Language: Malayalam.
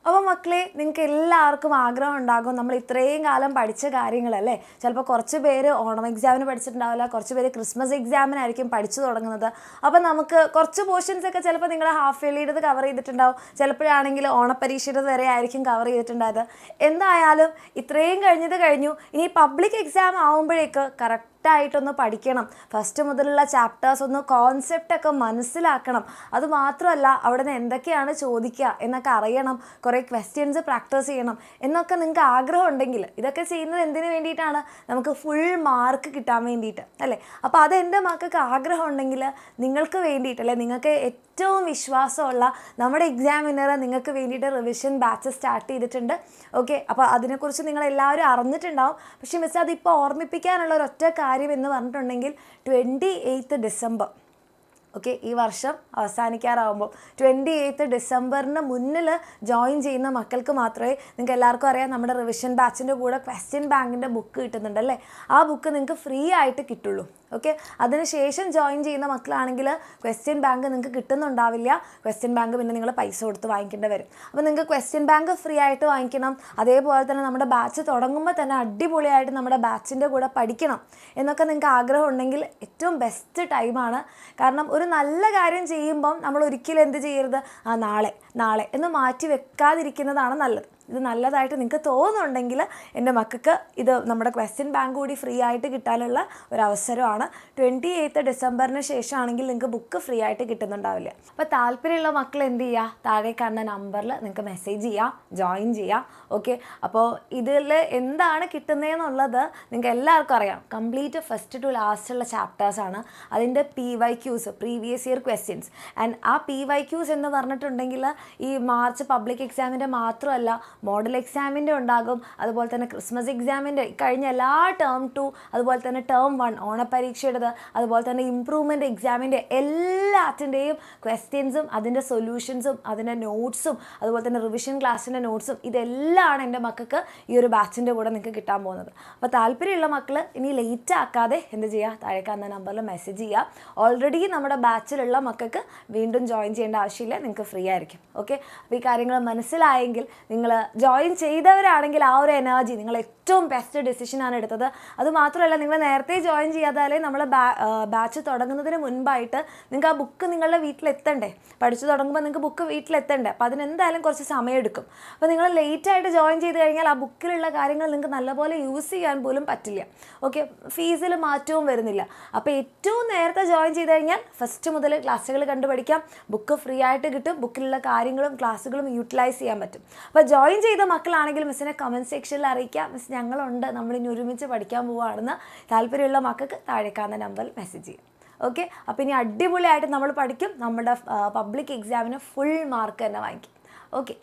അപ്പോൾ മക്കളെ, നിങ്ങൾക്ക് എല്ലാവർക്കും ആഗ്രഹം ഉണ്ടാകും നമ്മൾ ഇത്രയും കാലം പഠിച്ച കാര്യങ്ങളല്ലേ. ചിലപ്പോൾ കുറച്ച് പേര് ഓണം എക്സാമിന് പഠിച്ചിട്ടുണ്ടാവില്ല, കുറച്ച് പേര് ക്രിസ്മസ് എക്സാമിനായിരിക്കും പഠിച്ചു തുടങ്ങുന്നത്. അപ്പോൾ നമുക്ക് കുറച്ച് പോർഷൻസ് ഒക്കെ ചിലപ്പോൾ നിങ്ങൾ ഹാഫ് ഇയർലിയുടേത് കവർ ചെയ്തിട്ടുണ്ടാവും, ചിലപ്പോഴാണെങ്കിൽ ഓണപ്പരീക്ഷയുടെ വരെ ആയിരിക്കും കവർ ചെയ്തിട്ടുണ്ടായത്. എന്തായാലും ഇത്രയും കഴിഞ്ഞു. ഇനി പബ്ലിക് എക്സാം ആകുമ്പോഴേക്ക് കറക്റ്റായിട്ടൊന്ന് പഠിക്കണം. ഫസ്റ്റ് മുതലുള്ള ചാപ്റ്റേഴ്സ് ഒന്ന് കോൺസെപ്റ്റൊക്കെ മനസ്സിലാക്കണം. അതുമാത്രമല്ല അവിടെ നിന്ന് എന്തൊക്കെയാണ് ചോദിക്കുക എന്നൊക്കെ അറിയണം, കുറേ ക്വസ്റ്റ്യൻസ് പ്രാക്ടീസ് ചെയ്യണം എന്നൊക്കെ നിങ്ങൾക്ക് ആഗ്രഹം ഉണ്ടെങ്കിൽ ഇതൊക്കെ ചെയ്യുന്നത് എന്തിനു വേണ്ടിയിട്ടാണ്? നമുക്ക് ഫുൾ മാർക്ക് കിട്ടാൻ വേണ്ടിയിട്ട് അല്ലേ. അപ്പോൾ അത് എൻ്റെ മക്കൾക്ക് ആഗ്രഹം ഉണ്ടെങ്കിൽ നിങ്ങൾക്ക് വേണ്ടിയിട്ടല്ലേ, നിങ്ങൾക്ക് ഏറ്റവും വിശ്വാസമുള്ള നമ്മുടെ എക്സാമിനർ നിങ്ങൾക്ക് വേണ്ടിയിട്ട് റിവിഷൻ ബാച്ച് സ്റ്റാർട്ട് ചെയ്തിട്ടുണ്ട്. ഓക്കെ, അപ്പോൾ അതിനെക്കുറിച്ച് നിങ്ങളെല്ലാവരും അറിഞ്ഞിട്ടുണ്ടാവും. പക്ഷേ മിസ് അതിപ്പോൾ ഓർമ്മിപ്പിക്കാനുള്ള ഒരൊറ്റ കാര്യം എന്ന് പറഞ്ഞിട്ടുണ്ടെങ്കിൽ 28 ഡിസംബർ, ഓക്കെ, ഈ വർഷം അവസാനിക്കാറാവുമ്പോൾ 28 ഡിസംബറിന് മുന്നിൽ ജോയിൻ ചെയ്യുന്ന മക്കൾക്ക് മാത്രമേ, നിങ്ങൾക്ക് എല്ലാവർക്കും അറിയാം നമ്മുടെ റിവിഷൻ ബാച്ചിൻ്റെ കൂടെ ക്വസ്റ്റ്യൻ ബാങ്കിൻ്റെ ബുക്ക് കിട്ടുന്നുണ്ടല്ലേ, ആ ബുക്ക് നിങ്ങൾക്ക് ഫ്രീ ആയിട്ട് കിട്ടുള്ളൂ. ഓക്കെ, അതിനുശേഷം ജോയിൻ ചെയ്യുന്ന മക്കളാണെങ്കിൽ ക്വസ്റ്റ്യൻ ബാങ്ക് നിങ്ങൾക്ക് കിട്ടുന്നുണ്ടാവില്ല. ക്വസ്റ്റ്യൻ ബാങ്ക് പിന്നെ നിങ്ങൾ പൈസ കൊടുത്ത് വാങ്ങിക്കേണ്ടി വരും. അപ്പോൾ നിങ്ങൾക്ക് ക്വസ്റ്റ്യൻ ബാങ്ക് ഫ്രീ ആയിട്ട് വാങ്ങിക്കണം. അതേപോലെ തന്നെ നമ്മുടെ ബാച്ച് തുടങ്ങുമ്പോൾ തന്നെ അടിപൊളിയായിട്ട് നമ്മുടെ ബാച്ചിൻ്റെ കൂടെ പഠിക്കണം എന്നൊക്കെ നിങ്ങൾക്ക് ആഗ്രഹം ഉണ്ടെങ്കിൽ ഏറ്റവും ബെസ്റ്റ് ടൈമാണ്. കാരണം ഒരു നല്ല കാര്യം ചെയ്യുമ്പം നമ്മൾ ഒരിക്കലും എന്ത് ചെയ്യരുത്, നാളെ എന്ന് മാറ്റി വെക്കാതിരിക്കുന്നതാണ് നല്ലത്. ഇത് നല്ലതായിട്ട് നിങ്ങൾക്ക് തോന്നുന്നുണ്ടെങ്കിൽ എൻ്റെ മക്കൾക്ക് ഇത് നമ്മുടെ ക്വസ്റ്റ്യൻ ബാങ്ക് കൂടി ഫ്രീ ആയിട്ട് കിട്ടാനുള്ള ഒരവസരമാണ്. 28 ഡിസംബറിന് ശേഷമാണെങ്കിൽ നിങ്ങൾക്ക് ബുക്ക് ഫ്രീ ആയിട്ട് കിട്ടുന്നുണ്ടാവില്ല. അപ്പോൾ താല്പര്യമുള്ള മക്കൾ എന്ത് ചെയ്യുക, താഴെ കാണുന്ന നമ്പറിൽ നിങ്ങൾക്ക് മെസ്സേജ് ചെയ്യാം, ജോയിൻ ചെയ്യാം. ഓക്കെ, അപ്പോൾ ഇതിൽ എന്താണ് കിട്ടുന്നതെന്നുള്ളത് നിങ്ങൾക്ക് എല്ലാവർക്കും അറിയാം. കംപ്ലീറ്റ് ഫസ്റ്റ് ടു ലാസ്റ്റുള്ള ചാപ്റ്റേഴ്സാണ്. അതിൻ്റെ PYQs, previous year questions. And ആ PYQs എന്ന് പറഞ്ഞിട്ടുണ്ടെങ്കിൽ ഈ മാർച്ച് പബ്ലിക് എക്സാമിൻ്റെ മാത്രമല്ല, മോഡൽ എക്സാമിൻ്റെ ഉണ്ടാകും, അതുപോലെ തന്നെ ക്രിസ്മസ് എക്സാമിൻ്റെ കഴിഞ്ഞ എല്ലാ ടേം 2, അതുപോലെ തന്നെ ടേം 1 ഓണപ്പരീക്ഷയുടേത്, അതുപോലെ തന്നെ ഇംപ്രൂവ്മെൻറ്റ് എക്സാമിൻ്റെ എല്ലാത്തിൻ്റെയും ക്വസ്റ്റ്യൻസും അതിൻ്റെ സൊല്യൂഷൻസും അതിൻ്റെ നോട്ട്സും അതുപോലെ തന്നെ റിവിഷൻ ക്ലാസ്സിൻ്റെ നോട്ട്സും ഇതെല്ലാമാണ് എൻ്റെ മക്കൾക്ക് ഈ ഒരു ബാച്ചിൻ്റെ കൂടെ നിങ്ങൾക്ക് കിട്ടാൻ പോകുന്നത്. അപ്പോൾ താല്പര്യമുള്ള മക്കൾ ഇനി ലേറ്റ് ആക്കാതെ എന്ത് ചെയ്യുക, താഴേക്കാന്ന നമ്പറിൽ മെസ്സേജ് ചെയ്യുക. ഓൾറെഡി നമ്മുടെ ബാച്ചിലുള്ള മക്കൾക്ക് വീണ്ടും ജോയിൻ ചെയ്യേണ്ട ആവശ്യമില്ല, നിങ്ങൾക്ക് ഫ്രീ ആയിരിക്കും. ഓക്കെ, അപ്പോൾ ഈ കാര്യങ്ങൾ മനസ്സിലായെങ്കിൽ നിങ്ങൾ ജോയിൻ ചെയ്തവരാണെങ്കിൽ ആ ഒരു എനർജി നിങ്ങൾ ഏറ്റവും ബെസ്റ്റ് ഡിസിഷനാണ് എടുത്തത്. അതുമാത്രമല്ല, നിങ്ങൾ നേരത്തെ ജോയിൻ ചെയ്യാതാലേ നമ്മൾ ബാച്ച് തുടങ്ങുന്നതിന് മുൻപായിട്ട് നിങ്ങൾക്ക് ആ ബുക്ക് നിങ്ങളുടെ വീട്ടിലെത്തണ്ടേ, പഠിച്ചു തുടങ്ങുമ്പോൾ നിങ്ങൾക്ക് ബുക്ക് വീട്ടിലെത്തണ്ടേ. അപ്പോൾ അതിനെന്തായാലും കുറച്ച് സമയമെടുക്കും. അപ്പോൾ നിങ്ങൾ ലേറ്റായിട്ട് ജോയിൻ ചെയ്ത് കഴിഞ്ഞാൽ ആ ബുക്കിലുള്ള കാര്യങ്ങൾ നിങ്ങൾക്ക് നല്ലപോലെ യൂസ് ചെയ്യാൻ പോലും പറ്റില്ല. ഓക്കെ, ഫീസിൽ മാറ്റവും വരുന്നില്ല. അപ്പോൾ ഏറ്റവും നേരത്തെ ജോയിൻ ചെയ്ത് കഴിഞ്ഞാൽ ഫസ്റ്റ് മുതൽ ക്ലാസ്സുകൾ കണ്ടുപഠിക്കാം, ബുക്ക് ഫ്രീ ആയിട്ട് കിട്ടും, ബുക്കിലുള്ള കാര്യങ്ങളും ക്ലാസ്സുകളും യൂട്ടിലൈസ് ചെയ്യാൻ പറ്റും. അപ്പോൾ ജോയിൻ ചെയ്ത മക്കളാണെങ്കിൽ മിസ്സിനെ കമൻറ്റ് സെക്ഷനിൽ അറിയിക്കാം, മിസ് ഞങ്ങളുണ്ട്, നമ്മളിനി ഒരുമിച്ച് പഠിക്കാൻ പോവുകയാണെന്ന്. താല്പര്യമുള്ള മക്കൾക്ക് താഴേക്കാവുന്ന നമ്പറിൽ മെസ്സേജ് ചെയ്യും. ഓക്കെ, അപ്പോൾ ഇനി അടിപൊളിയായിട്ട് നമ്മൾ പഠിക്കും, നമ്മുടെ പബ്ലിക് എക്സാമിന് ഫുൾ മാർക്ക് തന്നെ വാങ്ങിക്കും. ഓക്കെ.